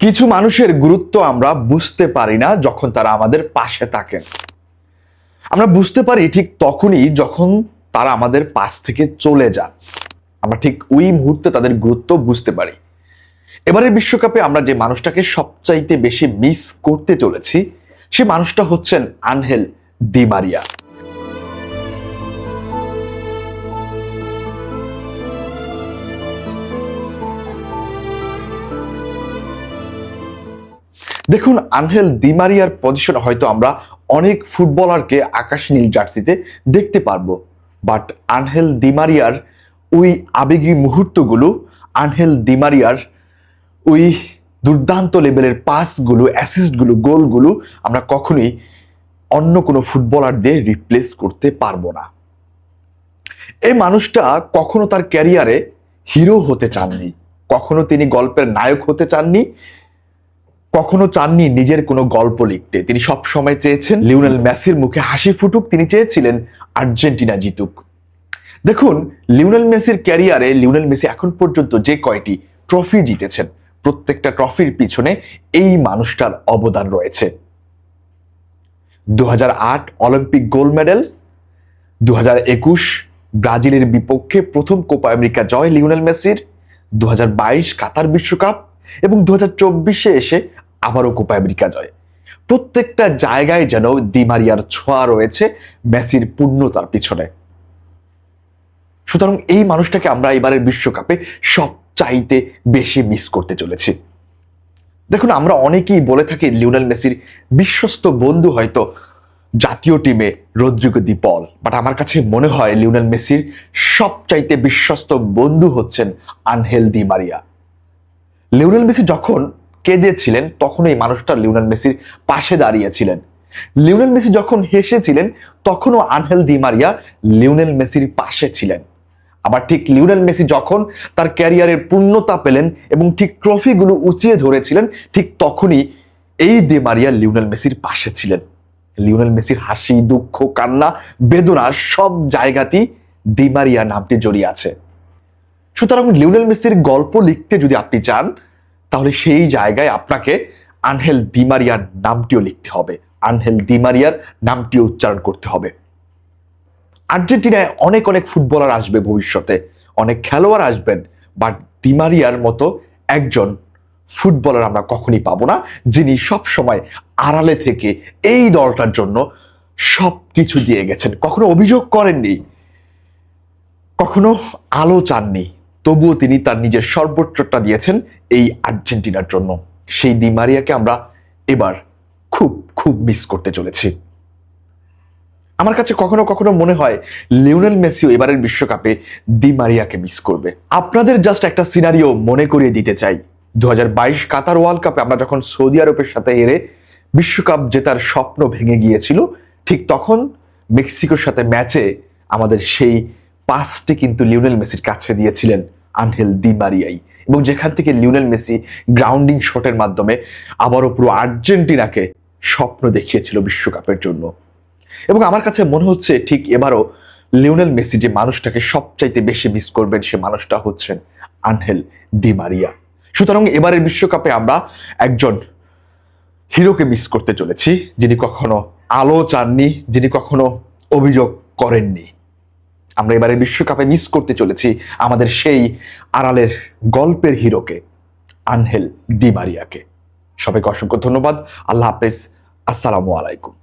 কিছু মানুষের গুরুত্ব আমরা বুঝতে পারি না যখন তারা আমাদের পাশে থাকেন। আমরা বুঝতে পারি ঠিক তখনই যখন তারা আমাদের পাশ থেকে চলে যান। আমরা ঠিক ওই মুহূর্তে তাদের গুরুত্ব বুঝতে পারি। এবারের বিশ্বকাপে আমরা যে মানুষটাকে সবচাইতে বেশি মিস করতে চলেছি সে মানুষটা হচ্ছেন আনহেল দি মারিয়া। দেখুন, আনহেল দি মারিয়ার পজিশনে হয়তো আমরা অনেক ফুটবলারকে আকাশ নীল জার্সিতে দেখতে পারবো, বাট আনহেল দি মারিয়ার ওই আবেগী মুহূর্তগুলো, আনহেল দি মারিয়ার ওই দুর্দান্ত লেভেলের পাসগুলো, অ্যাসিস্টগুলো, গোলগুলো আমরা কখনোই অন্য কোনো ফুটবলার দিয়ে রিপ্লেস করতে পারবো না। এই মানুষটা কখনো তার ক্যারিয়ারে হিরো হতে চাননি, কখনো তিনি গল্পের নায়ক হতে চাননি, কখনো চাননি নিজের কোনো গল্প লিখতে। তিনি সব সময় চেয়েছেন লিওনেল মেসির মুখে হাসি ফুটুক, তিনি চেয়েছিলেন আর্জেন্টিনা জিতুক। দেখুন, লিওনেল মেসির ক্যারিয়ারে লিওনেল মেসি এখন পর্যন্ত যে কয়টি ট্রফি জিতেছেন, প্রত্যেকটা ট্রফির পিছনে এই মানুষটার অবদান রয়েছে। 2008 অলিম্পিক গোল্ড মেডেল, 2021 ব্রাজিলের বিপক্ষে প্রথম কোপা আমেরিকা জয় লিওনেল মেসির, 2022 কাতার বিশ্বকাপ এবং 2024 এসে আবারও কোপা আমেরিকা জয়। প্রত্যেকটা জায়গায় যেন দি মারিয়ার ছোঁয়া রয়েছে মেসির পূর্ণতার পিছনে। সুতরাং এই মানুষটাকে আমরা এবারের বিশ্বকাপে সবচাইতে বেশি মিস করতে চলেছি। দেখুন, আমরা অনেকেই বলে থাকি লিওনেল মেসির বিশ্বস্ত বন্ধু হয়তো জাতীয় টিমে রদ্রিগো দি পল, বাট আমার কাছে মনে হয় লিওনেল মেসির সবচাইতে বিশ্বস্ত বন্ধু হচ্ছেন আনহেল দি মারিয়া। লিওনেল মেসি যখন কেঁদেছিলেন তখন এই মানুষটা লিওনেল মেসির পাশে দাঁড়িয়েছিলেন। লিওনেল মেসি যখন হেসেছিলেন তখনও আনহেল দি মারিয়া লিওনেল মেসির পাশে ছিলেন। আবার ঠিক লিওনেল মেসি যখন তার ক্যারিয়ারের পূর্ণতা পেলেন এবং ঠিক ট্রফিগুলো উঁচিয়ে ধরেছিলেন, ঠিক তখনই এই দি মারিয়া লিওনেল মেসির পাশে ছিলেন। লিওনেল মেসির হাসি, দুঃখ, কান্না, বেদনা সব জায়গাতেই দি মারিয়া নামটি জড়িয়ে আছে। সুতরাং লিওনেল মেসির গল্প লিখতে যদি আপনি চান তাহলে সেই জায়গায় আপনাকে আনহেল দি মারিয়ার নামটিও লিখতে হবে, আনহেল দি মারিয়ার নামটিও উচ্চারণ করতে হবে। আর্জেন্টিনায় অনেক অনেক ফুটবলার আসবে ভবিষ্যতে, অনেক খেলোয়াড় আসবেন, বাট দি মারিয়ার মতো একজন ফুটবলার আমরা কখনই পাবো না যিনি সব সময় আড়ালে থেকে এই দলটার জন্য সব কিছু দিয়ে গেছেন, কখনো অভিযোগ করেননি, কখনো আলো চাননি, তবুও তিনি তার নিজের সর্বোচ্চটা দিয়েছেন এই আর্জেন্টিনার জন্য। সেই দি মারিয়াকে আমরা এবার খুব খুব মিস করতে চলেছি। আমার কাছে কখনো কখনো মনে হয় লিওনেল মেসিও এবারের বিশ্বকাপে দি মারিয়াকে মিস করবে। আপনাদের জাস্ট একটা সিনারিও মনে করিয়ে দিতে চাই। 2022 কাতার ওয়ার্ল্ড কাপে আমরা যখন সৌদি আরবের সাথে হেরে বিশ্বকাপ জেতার স্বপ্ন ভেঙে গিয়েছিল, ঠিক তখন মেক্সিকোর সাথে ম্যাচে আমাদের সেই পাসটি কিন্তু লিওনেল মেসির কাছে দিয়েছিলেন আনহেল দি মারিয়াই, এবং যেখান থেকে লিওনেল মেসি গ্রাউন্ডিং শটের মাধ্যমে আবারও পুরো আর্জেন্টিনাকে স্বপ্ন দেখিয়েছিল বিশ্বকাপের জন্য। এবং আমার কাছে মনে হচ্ছে ঠিক এবারও লিওনেল মেসি যে মানুষটাকে সবচাইতে বেশি মিস করবেন সে মানুষটা হচ্ছেন আনহেল দি মারিয়া। সুতরাং এবারের বিশ্বকাপে আমরা একজন হিরোকে মিস করতে চলেছি যিনি কখনো আলো চাননি, যিনি কখনো অভিযোগ করেননি। আমরা এবারে বিশ্বকাপে মিস করতে চলেছি আমাদের সেই আড়ালের গল্পের হিরোকে, আনহেল দি মারিয়াকে। সবাইকে অসংখ্য ধন্যবাদ। আল্লাহ হাফেজ। আসসালামু আলাইকুম।